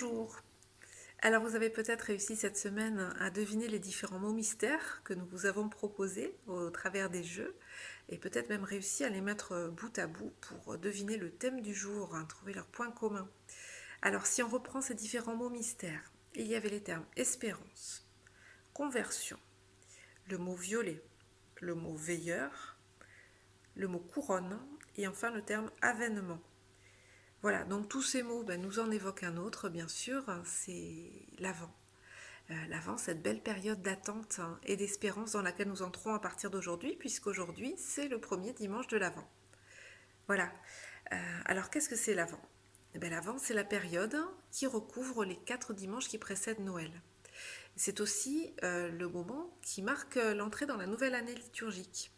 Bonjour. Alors vous avez peut-être réussi cette semaine à deviner les différents mots mystères que nous vous avons proposés au travers des jeux et peut-être même réussi à les mettre bout à bout pour deviner le thème du jour, trouver leurs points communs. Alors si on reprend ces différents mots mystères, il y avait les termes espérance, conversion, le mot violet, le mot veilleur, le mot couronne et enfin le terme avènement. Voilà, donc tous ces mots nous en évoquent un autre, bien sûr, c'est l'Avent. L'Avent, cette belle période d'attente et d'espérance dans laquelle nous entrons à partir d'aujourd'hui, puisqu'aujourd'hui, c'est le premier dimanche de l'Avent. Voilà. Alors, qu'est-ce que c'est l'Avent? L'Avent, c'est la période qui recouvre les 4 dimanches qui précèdent Noël. C'est aussi le moment qui marque l'entrée dans la nouvelle année liturgique.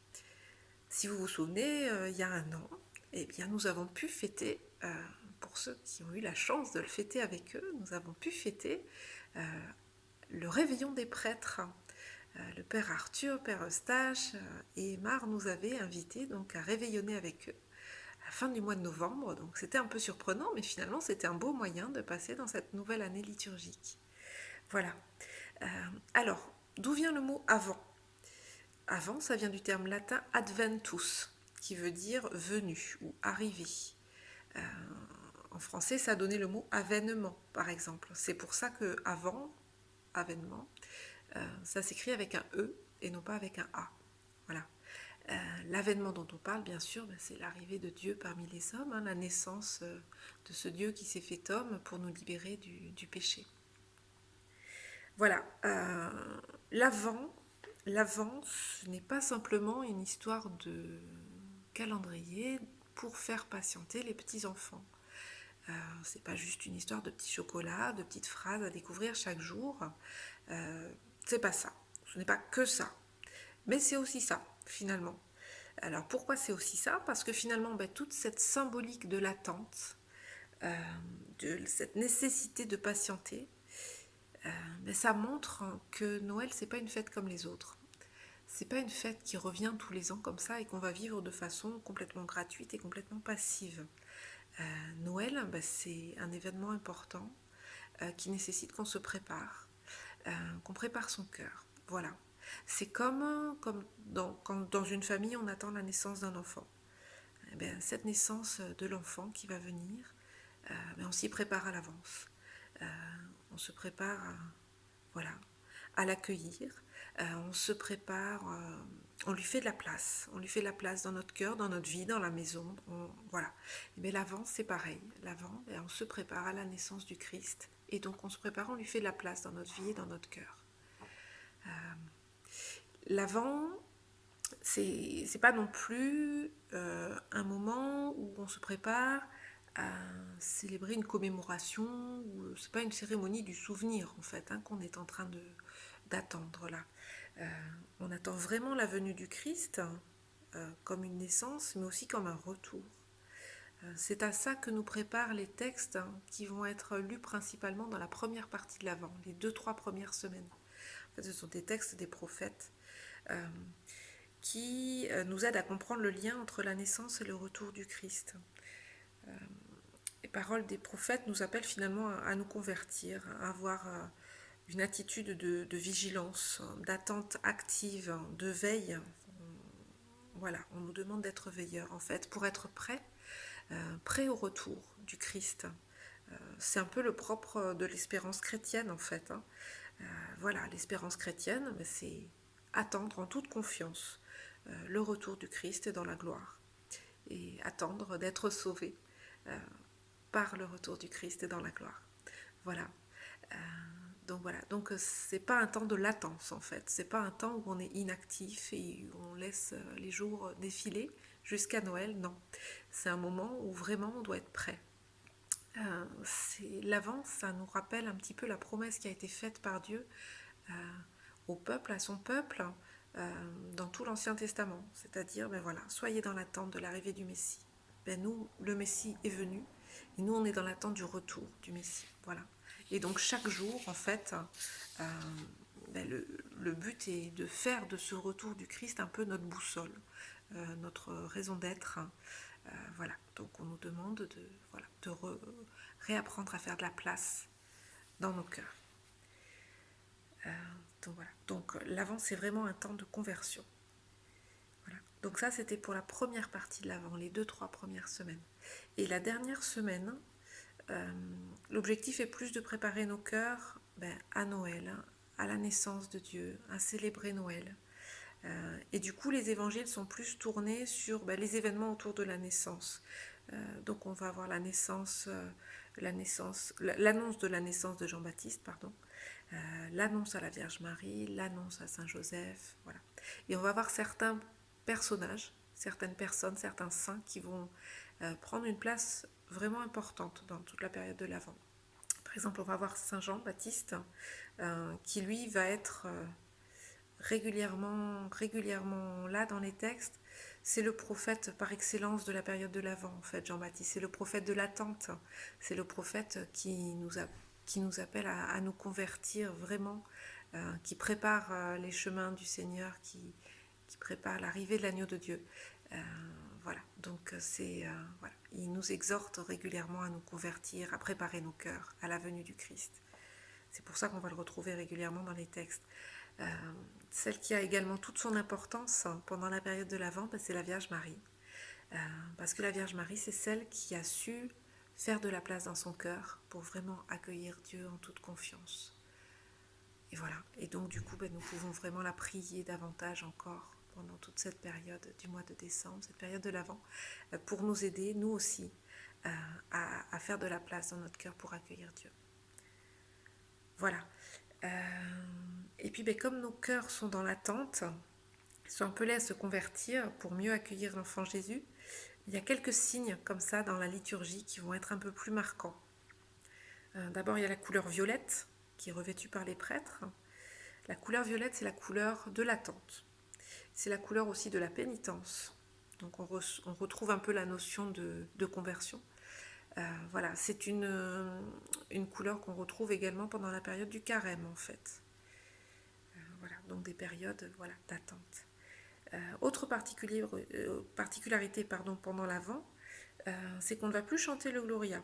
Si vous vous souvenez, il y a un an, eh bien, nous avons pu fêter, pour ceux qui ont eu la chance de le fêter avec eux, nous avons pu fêter le réveillon des prêtres. Le père Arthur, père Eustache et Aymar nous avaient invités donc à réveillonner avec eux à la fin du mois de novembre. Donc c'était un peu surprenant, mais finalement c'était un beau moyen de passer dans cette nouvelle année liturgique. Voilà. Euh, alors, d'où vient le mot avant? Avant, ça vient du terme latin adventus, qui veut dire venu ou arrivé. Euh, En français, ça a donné le mot avènement, par exemple. C'est pour ça que avant, avènement, ça s'écrit avec un E et non pas avec un A. Voilà. L'avènement dont on parle, bien sûr, c'est l'arrivée de Dieu parmi les hommes, la naissance de ce Dieu qui s'est fait homme pour nous libérer du péché. Voilà. L'Avent, ce n'est pas simplement une histoire de calendrier pour faire patienter les petits-enfants. C'est pas juste une histoire de petits chocolats, de petites phrases à découvrir chaque jour. C'est pas ça. Ce n'est pas que ça. Mais c'est aussi ça, finalement. Alors pourquoi c'est aussi ça? Parce que finalement, toute cette symbolique de l'attente, euh, de cette nécessité de patienter, ça montre que Noël, c'est pas une fête comme les autres. C'est pas une fête qui revient tous les ans comme ça et qu'on va vivre de façon complètement gratuite et complètement passive. Noël, c'est un événement important qui nécessite qu'on se prépare, qu'on prépare son cœur. Voilà. C'est comme quand dans une famille, on attend la naissance d'un enfant. Cette naissance de l'enfant qui va venir, on s'y prépare à l'avance. Euh, on se prépare voilà, à l'accueillir. On se prépare, on lui fait de la place. On lui fait de la place dans notre cœur, dans notre vie, dans la maison. Voilà. L'avant, c'est pareil. L'avant, on se prépare à la naissance du Christ. Et donc, on se prépare, on lui fait de la place dans notre vie et dans notre cœur. L'avant, c'est pas non plus un moment où on se prépare à célébrer une commémoration, ou c'est pas une cérémonie du souvenir en fait qu'on est en train d'attendre là. Euh, on attend vraiment la venue du Christ comme une naissance, mais aussi comme un retour. C'est à ça que nous préparent les textes qui vont être lus principalement dans la première partie de l'Avent, les 2-3 premières semaines. En fait, ce sont des textes des prophètes qui nous aident à comprendre le lien entre la naissance et le retour du Christ. Les paroles des prophètes nous appellent finalement à nous convertir, à avoir une attitude de vigilance, d'attente active, de veille. Voilà, on nous demande d'être veilleurs en fait, pour être prêt au retour du Christ. C'est un peu le propre de l'espérance chrétienne en fait. Voilà, l'espérance chrétienne, c'est attendre en toute confiance le retour du Christ dans la gloire et attendre d'être sauvé par le retour du Christ dans la gloire. Voilà. Donc c'est pas un temps de latence en fait, c'est pas un temps où on est inactif et où on laisse les jours défiler jusqu'à Noël, non. C'est un moment où vraiment on doit être prêt. L'avant, ça nous rappelle un petit peu la promesse qui a été faite par Dieu au peuple, à son peuple, dans tout l'Ancien Testament. C'est-à-dire, voilà, soyez dans l'attente de l'arrivée du Messie. Nous, le Messie est venu, et nous, on est dans l'attente du retour du Messie. Voilà. Et donc, chaque jour, en fait, euh, le but est de faire de ce retour du Christ un peu notre boussole, notre raison d'être. Voilà. Donc, on nous demande de réapprendre à faire de la place dans nos cœurs. Donc voilà. Donc l'Avent, c'est vraiment un temps de conversion. Voilà. Donc ça, c'était pour la première partie de l'Avent, les 2-3 premières semaines. Et la dernière semaine, l'objectif est plus de préparer nos cœurs à Noël, hein, à la naissance de Dieu, à célébrer Noël. Et du coup, les évangiles sont plus tournés sur les événements autour de la naissance. Donc on va avoir l'annonce de la naissance de Jean-Baptiste, pardon, l'annonce à la Vierge Marie, l'annonce à Saint Joseph, voilà. Et on va voir certains personnages, certaines personnes, certains saints qui vont prendre une place vraiment importante dans toute la période de l'Avent. Par exemple, on va voir Saint Jean-Baptiste, qui lui va être régulièrement là dans les textes. C'est le prophète par excellence de la période de l'Avent, en fait, Jean-Baptiste. C'est le prophète de l'attente. C'est le prophète qui nous appelle à nous convertir vraiment, qui prépare les chemins du Seigneur, qui prépare l'arrivée de l'agneau de Dieu. Voilà, donc voilà. Il nous exhorte régulièrement à nous convertir, à préparer nos cœurs à la venue du Christ. C'est pour ça qu'on va le retrouver régulièrement dans les textes. Celle qui a également toute son importance pendant la période de l'Avent, c'est la Vierge Marie. Parce que la Vierge Marie, c'est celle qui a su faire de la place dans son cœur pour vraiment accueillir Dieu en toute confiance. Et voilà. Et donc du coup, nous pouvons vraiment la prier davantage encore pendant toute cette période du mois de décembre, cette période de l'Avent, pour nous aider, nous aussi, à faire de la place dans notre cœur pour accueillir Dieu. Voilà. Et puis comme nos cœurs sont dans l'attente, ils sont appelés à se convertir pour mieux accueillir l'enfant Jésus, il y a quelques signes comme ça dans la liturgie qui vont être un peu plus marquants. D'abord, il y a la couleur violette qui est revêtue par les prêtres. La couleur violette, c'est la couleur de l'attente. C'est la couleur aussi de la pénitence. Donc on retrouve un peu la notion de conversion. Voilà, c'est une couleur qu'on retrouve également pendant la période du carême en fait. Voilà, donc des périodes d'attente. Autre particularité pendant l'Avent, c'est qu'on ne va plus chanter le Gloria.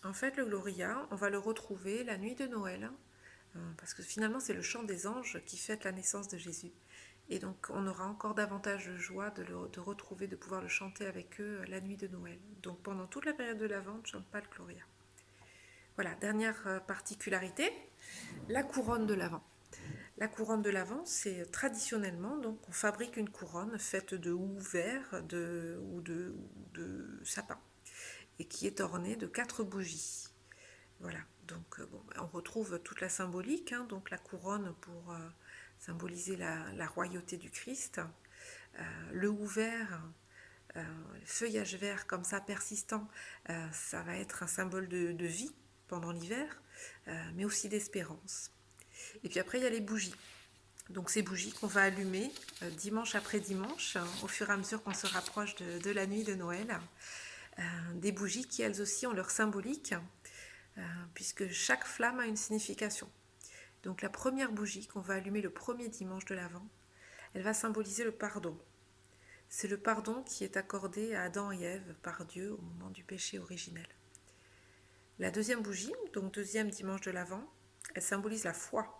En fait, le Gloria, on va le retrouver la nuit de Noël, parce que finalement c'est le chant des anges qui fête la naissance de Jésus. Et donc on aura encore davantage de joie de retrouver, de pouvoir le chanter avec eux la nuit de Noël. Donc pendant toute la période de l'Avent, on ne chante pas le Gloria. Voilà, dernière particularité, la couronne de l'Avent. La couronne de l'Avent, c'est traditionnellement, donc on fabrique une couronne faite de houx vert ou de sapin et qui est ornée de 4 bougies. Voilà, donc on retrouve toute la symbolique, donc la couronne pour symboliser la royauté du Christ, le houx vert, le feuillage vert comme ça persistant, ça va être un symbole de vie pendant l'hiver, mais aussi d'espérance. Et puis après, il y a les bougies. Donc ces bougies qu'on va allumer dimanche après dimanche, au fur et à mesure qu'on se rapproche de la nuit de Noël. Des bougies qui, elles aussi, ont leur symbolique, puisque chaque flamme a une signification. Donc la première bougie qu'on va allumer le premier dimanche de l'Avent, elle va symboliser le pardon. C'est le pardon qui est accordé à Adam et Ève par Dieu au moment du péché originel. La deuxième bougie, donc deuxième dimanche de l'Avent, elle symbolise la foi.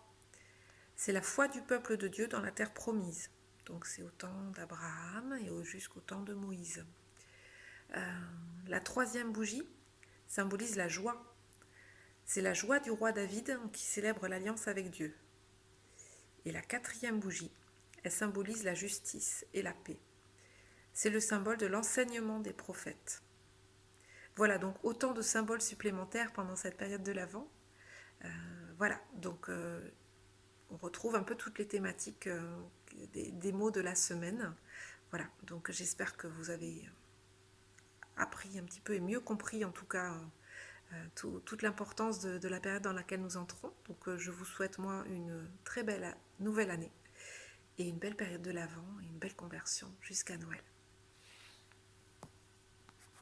C'est la foi du peuple de Dieu dans la terre promise. Donc c'est au temps d'Abraham et jusqu'au temps de Moïse. La troisième bougie symbolise la joie. C'est la joie du roi David qui célèbre l'alliance avec Dieu. Et la quatrième bougie, elle symbolise la justice et la paix. C'est le symbole de l'enseignement des prophètes. Voilà, donc autant de symboles supplémentaires pendant cette période de l'Avent. Voilà, donc on retrouve un peu toutes les thématiques des mots de la semaine. Voilà, donc j'espère que vous avez appris un petit peu et mieux compris en tout cas toute l'importance de la période dans laquelle nous entrons. Donc je vous souhaite moi une très belle nouvelle année et une belle période de l'Avent et une belle conversion jusqu'à Noël.